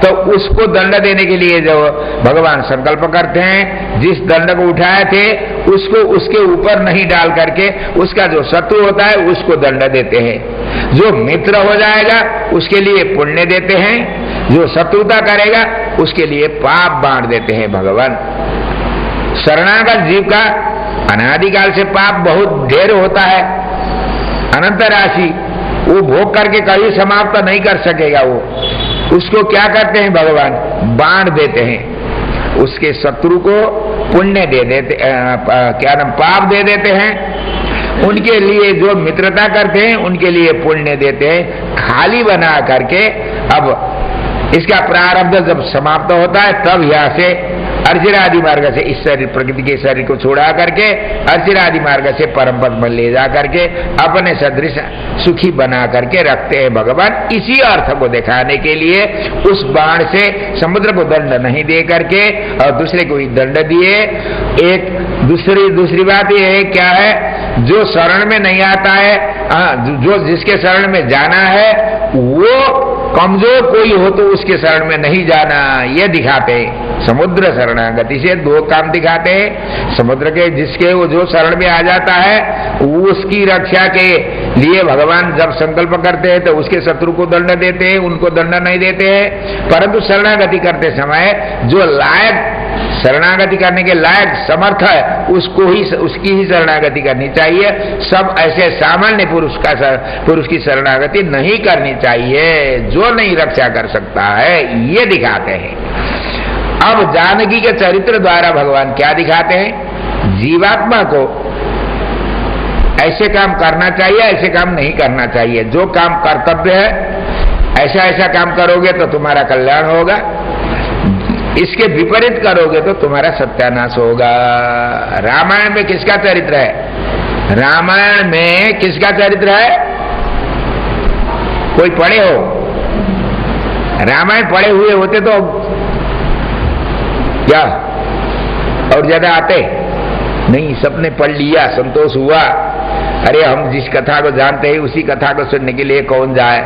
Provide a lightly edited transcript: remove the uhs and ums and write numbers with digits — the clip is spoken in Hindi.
तो उसको दंड देने के लिए जो भगवान संकल्प करते हैं, जिस दंड को उठाए थे उसको उसके ऊपर नहीं डाल करके उसका जो शत्रु होता है उसको दंड देते हैं। जो मित्र हो जाएगा उसके लिए पुण्य देते हैं, जो शत्रुता करेगा उसके लिए पाप बांट देते हैं भगवान। शरणागत जीव का अनादिकाल से पाप बहुत ढेर होता है, अनंत राशि, वो भोग करके कभी समाप्त नहीं कर सकेगा। वो उसको क्या करते हैं भगवान, बांट देते हैं। उसके शत्रु को पुण्य दे देते, क्या नाम, पाप दे देते हैं। उनके लिए जो मित्रता करते हैं उनके लिए पुण्य देते हैं, खाली बना करके। अब इसका प्रारब्ध जब समाप्त होता है तब यहाँ से अर्चिरादि मार्ग से इस शरीर, प्रकृति के शरीर को छोड़ा करके अर्चिरादि मार्ग से परम पद में ले जा करके अपने सदृश सुखी बना करके रखते हैं भगवान। इसी अर्थ को दिखाने के लिए उस बाण से समुद्र को दंड नहीं दे करके और दूसरे को ही दंड दिए। एक दूसरी बात यह है, क्या है, जो शरण में नहीं आता है, जो जिसके शरण में जाना है वो कमजोर कोई हो तो उसके शरण में नहीं जाना, ये दिखाते हैं। समुद्र शरणागति से दो काम दिखाते हैं। समुद्र के जिसके वो जो शरण में आ जाता है उसकी रक्षा के लिए भगवान जब संकल्प करते हैं तो उसके शत्रु को दंड देते हैं, उनको दंड नहीं देते हैं। परंतु शरणागति करते समय जो लायक, शरणागति करने के लायक समर्थ है उसको ही, उसकी ही शरणागति करनी चाहिए। सब ऐसे सामान्य पुरुष की शरणागति नहीं करनी चाहिए जो नहीं रक्षा कर सकता है, ये दिखाते हैं। अब जानकी के चरित्र द्वारा भगवान क्या दिखाते हैं, जीवात्मा को ऐसे काम करना चाहिए, ऐसे काम नहीं करना चाहिए। जो काम कर्तव्य है ऐसा ऐसा काम करोगे तो तुम्हारा कल्याण होगा, इसके विपरीत करोगे तो तुम्हारा सत्यानाश होगा। रामायण में किसका चरित्र है, रामायण में किसका चरित्र है, कोई पढ़े हो? रामायण पढ़े हुए होते तो क्या और ज्यादा आते नहीं, सबने पढ़ लिया, संतोष हुआ। अरे हम जिस कथा को जानते हैं उसी कथा को सुनने के लिए कौन जाए।